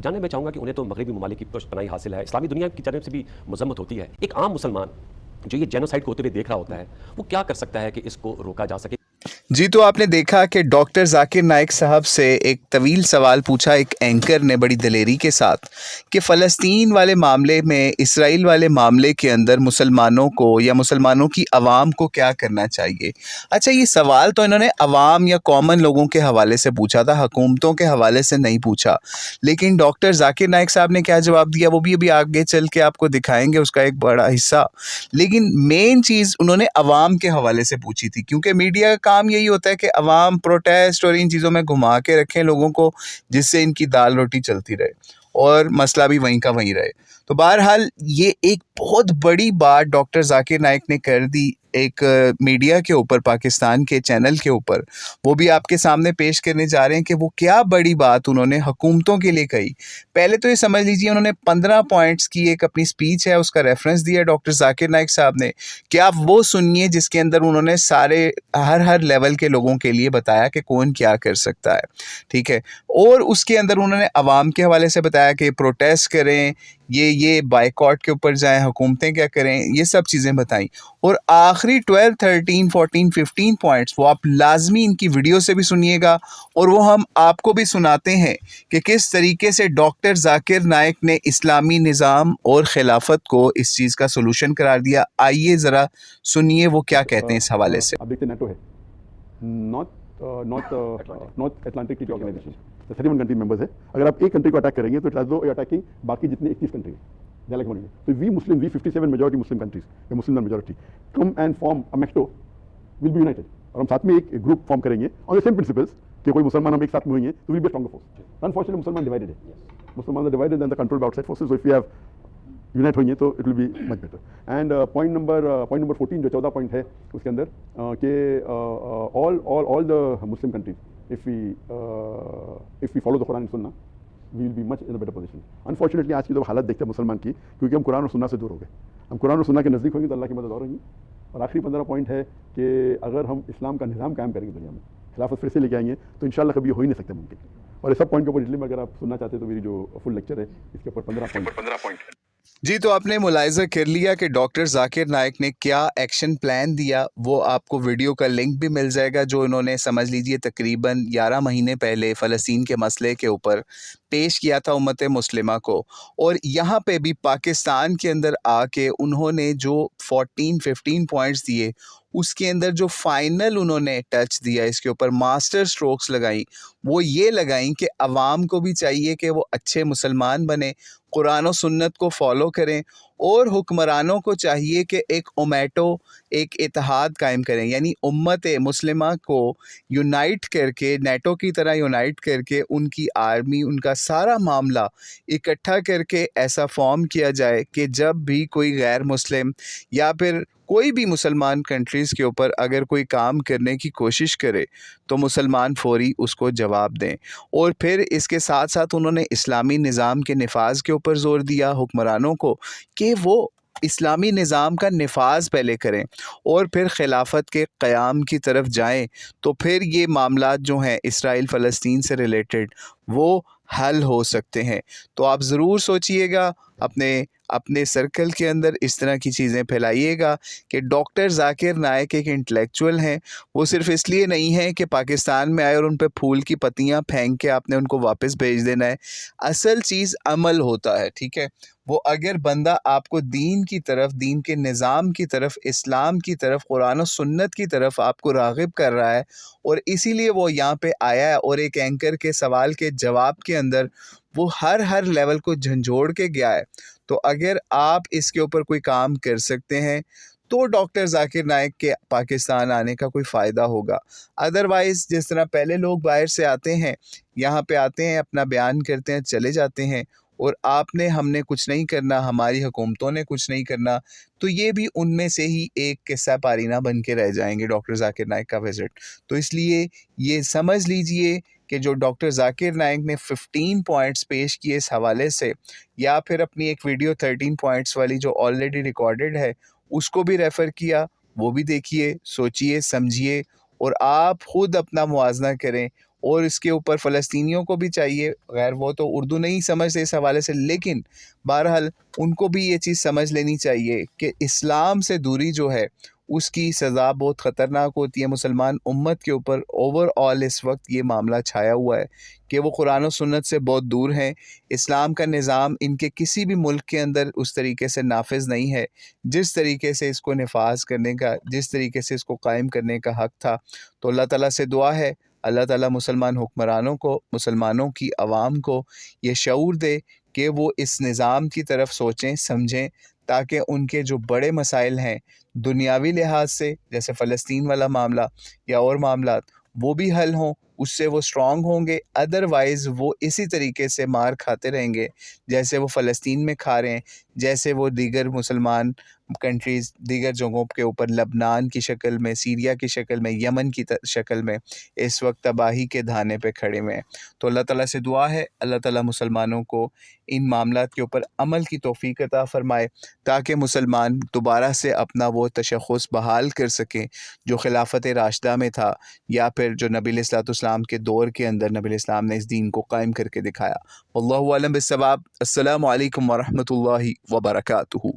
जानना मैं चाहूँगा कि उन्हें तो मगरबी ममालिक की पनाही हासिल है, इस्लामी दुनिया की जानब से भी मजम्मत होती है। एक आम मुसलमान जो ये जेनोसाइड को होते हुए देख रहा होता है, वो क्या कर सकता है कि इसको रोका जा सके? जी, तो आपने देखा कि डॉक्टर ज़ाकिर नाइक साहब से एक तवील सवाल पूछा एक एंकर ने बड़ी दलेरी के साथ कि फ़लस्तीन वाले मामले में, इसराइल वाले मामले के अंदर मुसलमानों को या मुसलमानों की आवाम को क्या करना चाहिए। अच्छा, ये सवाल तो इन्होंने आवाम या कॉमन लोगों के हवाले से पूछा था, हुकूमतों के हवाले से नहीं पूछा। लेकिन डॉक्टर ज़ाकिर नाइक साहब ने क्या जवाब दिया वो भी अभी आगे चल के आपको दिखाएंगे, उसका एक बड़ा हिस्सा। लेकिन मेन चीज़ उन्होंने आवाम के हवाले से पूछी थी, क्योंकि मीडिया का काम यही होता है कि अवाम प्रोटेस्ट और इन चीज़ों में घुमा के रखें लोगों को, जिससे इनकी दाल रोटी चलती रहे और मसला भी वहीं का वहीं रहे। तो बहरहाल ये एक बहुत बड़ी बात डॉक्टर ज़ाकिर नाइक ने कर दी एक मीडिया के ऊपर, पाकिस्तान के चैनल के ऊपर। वो भी आपके सामने पेश करने जा रहे हैं कि वो क्या बड़ी बात उन्होंने हुकूमतों के लिए कही। पहले तो ये समझ लीजिए, उन्होंने 15 पॉइंट्स की एक अपनी स्पीच है, उसका रेफरेंस दिया डॉक्टर ज़ाकिर नाइक साहब ने, कि आप वो सुनिए, जिसके अंदर उन्होंने सारे हर लेवल के लोगों के लिए बताया कि कौन क्या कर सकता है, ठीक है। और उसके अंदर उन्होंने आवाम के हवाले से बताया कि प्रोटेस्ट करें, ये बाइकॉट के ऊपर जाएं, हुकूमतें क्या करें, ये सब चीज़ें बताई। और आखिरी 12, 13, 14, 15 पॉइंट्स वो आप लाजमी इनकी वीडियो से भी सुनिएगा, और वो हम आपको भी सुनाते हैं कि किस तरीके से डॉक्टर ज़ाकिर नाइक ने इस्लामी निज़ाम और खिलाफत को इस चीज़ का सोल्यूशन करार दिया। आइए ज़रा सुनिए वो क्या कहते हैं इस हवाले से। आप देखते नेटो है, North Atlantic Treaty Organisation, 31 country members है। अगर आप एक कंट्री को अटैक करेंगे तो इट हैज अटैकिंग बाकी जितने 21 कंट्री है, लाइक बोलेंगे। तो we 57 majority muslim countries, muslim majority come and form a मेक्टो, विल बी यूनाइटेड, और हम साथ में एक ग्रुप फॉर्म करेंगे ऑन द सेम प्रिंसिपल्स कि कोई मुसलमान हम एक साथ में होंगे तो will be stronger force. Unfortunately मुसलमान डिवाइडेड है, मुसलमान divided and the control by outside forces, so if we have unite होंगे तो it will be much better. And point number 14 जो 14 पॉइंट है उसके अंदर कि all the muslim countries if we follow the Quran and सुन्ना we will be much in a better position. Unfortunately आज की जो हालत देखते हैं मुसलमान की, क्योंकि हम कुरान और सुन्ना से दूर हो गए। हम कुरान और सुन्ना के नज़दीक होंगे तो अल्लाह की मदद और होगी। और आखिरी 15 पॉइंट है कि अगर हम इस्लाम का निज़ाम कायम करेंगे दुनिया में, खिलाफत फिर से लेके आएंगे, तो इंशाल्लाह कभी हो ही नहीं सकते मुमकिन। और इस सब पॉइंट के ऊपर डिटेल में अगर आप सुनना चाहते हैं तो मेरी जो फुल लेक्चर है इसके ऊपर 15 पॉइंट है। जी, तो आपने मुलाहिज़ा कर लिया कि डॉक्टर ज़ाकिर नाइक ने क्या एक्शन प्लान दिया। वो आपको वीडियो का लिंक भी मिल जाएगा, जो इन्होंने समझ लीजिए तकरीबन 11 महीने पहले फ़लस्तीन के मसले के ऊपर पेश किया था उम्मत मुस्लिमा को। और यहाँ पे भी पाकिस्तान के अंदर आके उन्होंने जो 14-15 पॉइंट्स दिए, उसके अंदर जो फाइनल उन्होंने टच दिया, इसके ऊपर मास्टर स्ट्रोक्स लगाई, वो ये लगाई कि अवाम को भी चाहिए कि वो अच्छे मुसलमान बने, कुरान और सुन्नत को फॉलो करें, और हुक्मरानों को चाहिए कि एक ओमेटो, एक इत्तेहाद कायम करें, यानी उम्मत मुस्लिमा को यूनाइट करके, नेटो की तरह यूनाइट करके, उनकी आर्मी, उनका सारा मामला इकट्ठा करके ऐसा फॉर्म किया जाए कि जब भी कोई गैर मुस्लिम या फिर कोई भी मुसलमान कंट्रीज़ के ऊपर अगर कोई काम करने की कोशिश करे तो मुसलमान फ़ौरी उसको जवाब दें। और फिर इसके साथ साथ उन्होंने इस्लामी निज़ाम के निफाज के ऊपर ज़ोर दिया हुक्मरानों को कि वो इस्लामी निज़ाम का निफाज पहले करें और फिर खिलाफत के क़याम की तरफ जाएं, तो फिर ये मामलात जो हैं इसराइल फ़लस्तीन से रिलेटेड वो हल हो सकते हैं। तो आप ज़रूर सोचिएगा, अपने सर्कल के अंदर इस तरह की चीज़ें फैलाइएगा कि डॉक्टर ज़ाकिर नाइक एक इंटेलेक्चुअल हैं। वो सिर्फ़ इसलिए नहीं है कि पाकिस्तान में आए और उन पे फूल की पत्तियां फेंक के आपने उनको वापस भेज देना है। असल चीज़ अमल होता है, ठीक है। वो अगर बंदा आपको दीन की तरफ, दीन के निज़ाम की तरफ, इस्लाम की तरफ, कुरान और सुन्नत की तरफ आपको राग़िब कर रहा है, और इसीलिए वो यहाँ पे आया है और एक एंकर के सवाल के जवाब के अंदर वो हर लेवल को झंझोड़ के गया है। तो अगर आप इसके ऊपर कोई काम कर सकते हैं तो डॉक्टर ज़ाकिर नाइक के पाकिस्तान आने का कोई फ़ायदा होगा। अदरवाइज़ जिस तरह पहले लोग बाहर से आते हैं, यहाँ पे आते हैं, अपना बयान करते हैं, चले जाते हैं, और हमने कुछ नहीं करना, हमारी हुकूमतों ने कुछ नहीं करना, तो ये भी उनमें से ही एक किस्सा पारीना बन के रह जाएंगे डॉक्टर ज़ाकिर नाइक का विज़िट। तो इसलिए ये समझ लीजिए कि जो डॉक्टर ज़ाकिर नाइक ने 15 पॉइंट्स पेश किए इस हवाले से, या फिर अपनी एक वीडियो 13 पॉइंट्स वाली जो ऑलरेडी रिकॉर्डेड है उसको भी रेफ़र किया, वो भी देखिए, सोचिए, समझिए, और आप ख़ुद अपना मुआजना करें और इसके ऊपर फ़लस्तीनियों को भी चाहिए, गैर वो तो उर्दू नहीं समझते इस हवाले से, लेकिन बहरहाल उनको भी ये चीज़ समझ लेनी चाहिए कि इस्लाम से दूरी जो है उसकी सज़ा बहुत ख़तरनाक होती है। मुसलमान उम्मत के ऊपर ओवरऑल इस वक्त ये मामला छाया हुआ है कि वो कुरान और सुन्नत से बहुत दूर हैं। इस्लाम का निज़ाम इनके किसी भी मुल्क के अंदर उस तरीके से नाफिज नहीं है जिस तरीके से इसको नफाज करने का, जिस तरीके से इसको कायम करने का हक़ था। तो अल्लाह ताला से दुआ है, अल्लाह ताला मुसलमान हुक्मरानों को, मुसलमानों की आवाम को ये शऊर दे कि वो इस निज़ाम की तरफ सोचें, समझें, ताकि उनके जो बड़े मसाइल हैं दुनियावी लिहाज से, जैसे फ़लस्तीन वाला मामला या और मामलात, वो भी हल हों, उससे वो स्ट्रॉन्ग होंगे। अदरवाइज़ वो इसी तरीके से मार खाते रहेंगे जैसे वो फ़लस्तीन में खा रहे हैं, जैसे वो दीगर मुसलमान कंट्रीज़, दीगर जगहों के ऊपर लबनान की शक्ल में, सीरिया की शक्ल में, यमन की शक्ल में इस वक्त तबाही के धाने पे खड़े हुए हैं। तो अल्लाह ताला से दुआ है, अल्लाह ताला मुसलमानों को इन मामलात के ऊपर अमल की तौफ़ीक अता फ़रमाए ताकि मुसलमान दोबारा से अपना वो तशख़्ख़ुस बहाल कर सकें जो खिलाफत राशिदा में था, या फिर जो नबी अलैहिस्सलाम के दौर के अंदर नबी इस्लाम ने इस दीन को कायम करके दिखाया। वल्लाहु आलम बिस्सवाब। अस्सलामु अलैकुम व रहमतुल्लाहि व बरकातुहू।